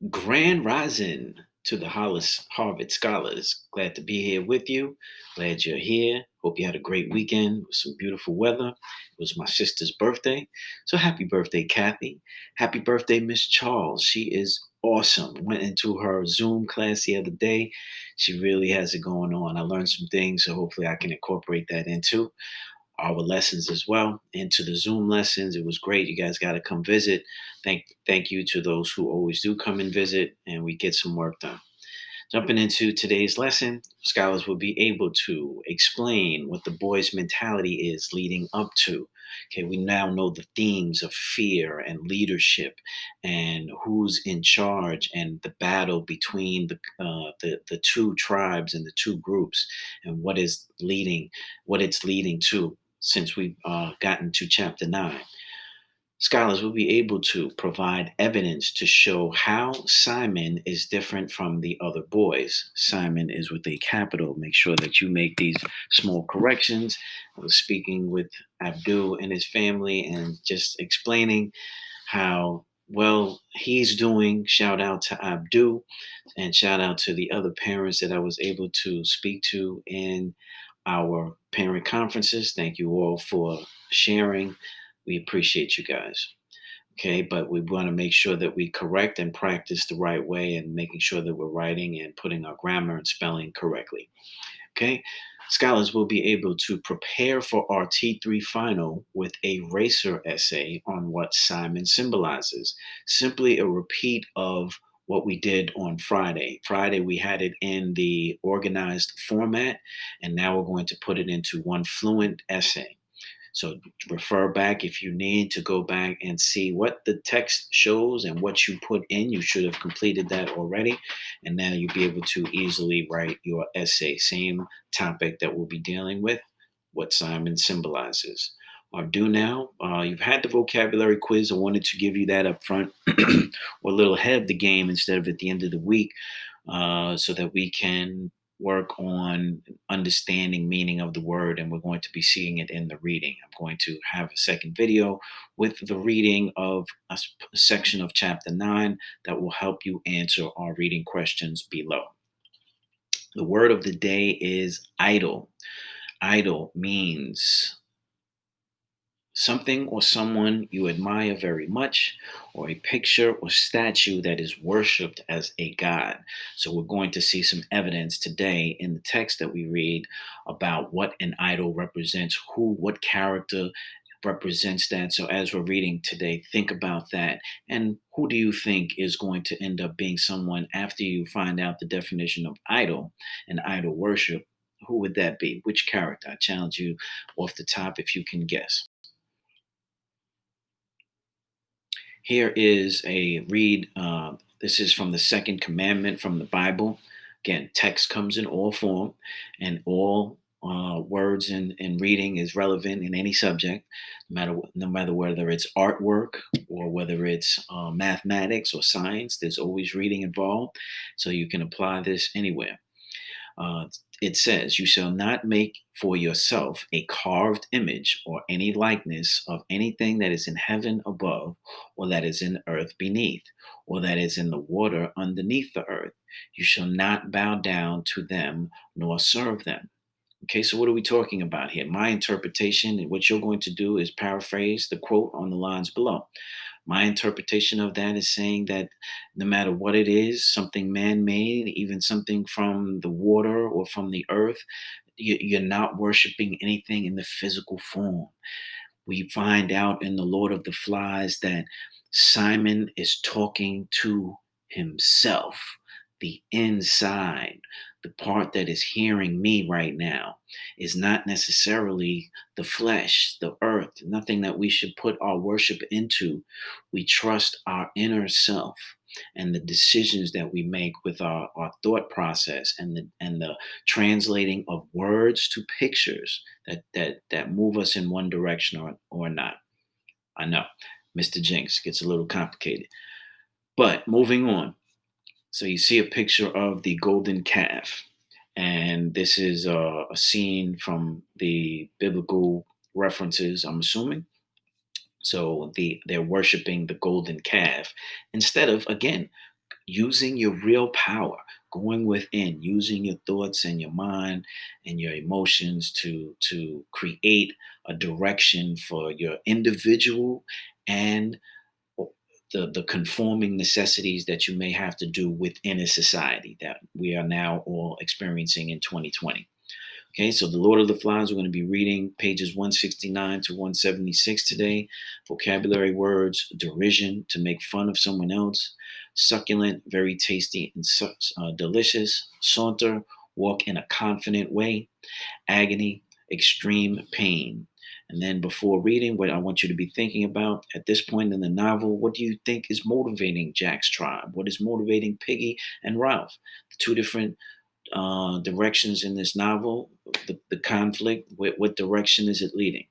Grand Rising to the Hollis Harvard Scholars. Glad to be here with you. Glad you're here. Hope you had a great weekend with some beautiful weather. It was my sister's birthday. So happy birthday, Kathy. Happy birthday, Miss Charles. She is awesome. Went into her Zoom class the other day. She really has it going on. I learned some things, so hopefully I can incorporate that into our lessons as well, into the Zoom lessons. It was great. You guys got to come visit. Thank you to those who always do come and visit, and we get some work done. Jumping into today's lesson, scholars will be able to explain what the boy's mentality is leading up to. Okay, we now know the themes of fear and leadership, and who's in charge, and the battle between the two tribes and the two groups, and what it's leading to. Since we've gotten to chapter 9, scholars will be able to provide evidence to show how Simon is different from the other boys. Simon is with a capital. Make sure that you make these small corrections. I was speaking with Abdul and his family and just explaining how well he's doing. Shout out to Abdul and shout out to the other parents that I was able to speak to in our parent conferences. Thank you all for sharing. We appreciate you guys. Okay, but we want to make sure that we correct and practice the right way and making sure that we're writing and putting our grammar and spelling correctly. Okay, scholars will be able to prepare for our T3 final with a racer essay on what Simon symbolizes. Simply a repeat of what we did on Friday. Friday, we had it in the organized format, and now we're going to put it into one fluent essay. So refer back if you need to go back and see what the text shows and what you put in. You should have completed that already. And now you'll be able to easily write your essay. Same topic that we'll be dealing with, what Simon symbolizes. Or do now. You've had the vocabulary quiz. I wanted to give you that up front or a little ahead of the game instead of at the end of the week so that we can work on understanding meaning of the word, and we're going to be seeing it in the reading. I'm going to have a second video with the reading of a section of chapter 9 that will help you answer our reading questions below. The word of the day is idol. Idol means something or someone you admire very much, or a picture or statue that is worshipped as a god. So, we're going to see some evidence today in the text that we read about what an idol represents, what character represents that. So, as we're reading today, think about that. And who do you think is going to end up being someone after you find out the definition of idol and idol worship? Who would that be? Which character? I challenge you off the top if you can guess. Here is a read. This is from the second commandment from the Bible. Again, text comes in all form, and all words in reading is relevant in any subject, no matter whether it's artwork or whether it's mathematics or science. There's always reading involved, so you can apply this anywhere. Uh, it says, "You shall not make for yourself a carved image or any likeness of anything that is in heaven above, or that is in earth beneath, or that is in the water underneath the earth. You shall not bow down to them nor serve them." Okay, so what are we talking about here? My interpretation, and what you're going to do is paraphrase the quote on the lines below. My interpretation of that is saying that no matter what it is, something man made, even something from the water or from the earth, you're not worshiping anything in the physical form. We find out in the Lord of the Flies that Simon is talking to himself, the inside. The part that is hearing me right now is not necessarily the flesh, the earth, nothing that we should put our worship into. We trust our inner self and the decisions that we make with our thought process, and the translating of words to pictures that move us in one direction or not. I know, Mr. Jinks gets a little complicated. But moving on. So you see a picture of the golden calf, and this is a scene from the biblical references, I'm assuming. So they're worshiping the golden calf instead of, again, using your real power, going within, using your thoughts and your mind and your emotions to create a direction for your individual and the conforming necessities that you may have to do within a society that we are now all experiencing in 2020. Okay, so the Lord of the Flies, we're going to be reading pages 169 to 176 today. Vocabulary words: derision, to make fun of someone else; succulent, very tasty and delicious; saunter, walk in a confident way; agony, extreme pain. And then before reading, what I want you to be thinking about at this point in the novel, what do you think is motivating Jack's tribe? What is motivating Piggy and Ralph? The two different directions in this novel, the conflict, what direction is it leading?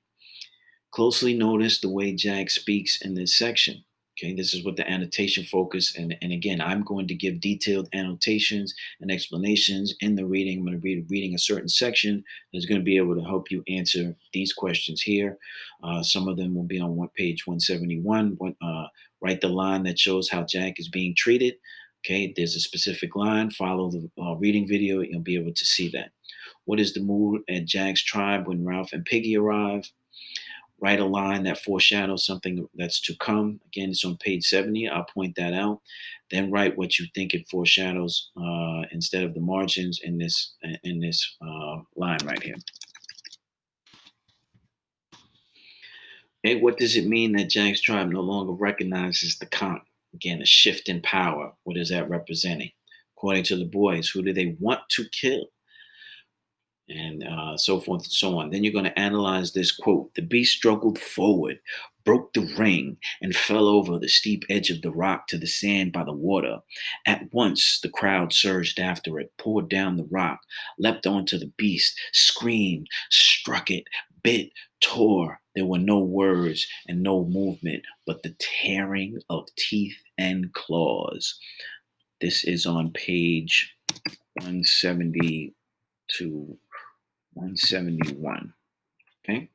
Closely notice the way Jack speaks in this section. Okay, this is what the annotation focus, and again, I'm going to give detailed annotations and explanations in the reading. I'm going to be reading a certain section that's going to be able to help you answer these questions here. Some of them will be on page 171. Write the line that shows how Jack is being treated. Okay, there's a specific line. Follow the reading video. You'll be able to see that. What is the mood at Jack's tribe when Ralph and Piggy arrive? Write a line that foreshadows something that's to come. Again, it's on page 70. I'll point that out. Then write what you think it foreshadows instead of the margins in this line right here. Okay, what does it mean that Jack's tribe no longer recognizes the conch? Again, a shift in power. What is that representing? According to the boys, who do they want to kill? And so forth and so on. Then you're going to analyze this quote. The beast struggled forward, broke the ring, and fell over the steep edge of the rock to the sand by the water. At once, the crowd surged after it, poured down the rock, leapt onto the beast, screamed, struck it, bit, tore. There were no words and no movement, but the tearing of teeth and claws. This is on page 170 to 171. Okay.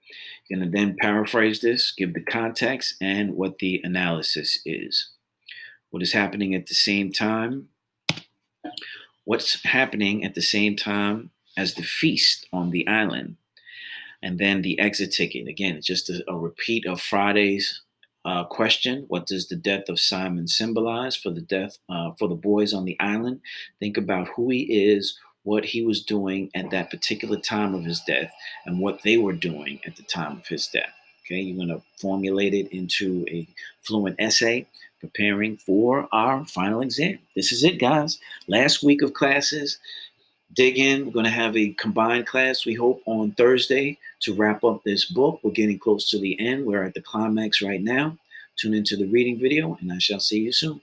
You're going to then paraphrase this, give the context and what the analysis is. What is happening at the same time? What's happening at the same time as the feast on the island? And then the exit ticket. Again, just a repeat of Friday's question. What does the death of Simon symbolize for the boys on the island? Think about who he is, what he was doing at that particular time of his death, and what they were doing at the time of his death. Okay, you're going to formulate it into a fluent essay, preparing for our final exam. This is it, guys. Last week of classes. Dig in. We're going to have a combined class, we hope, on Thursday to wrap up this book. We're getting close to the end. We're at the climax right now. Tune into the reading video, and I shall see you soon.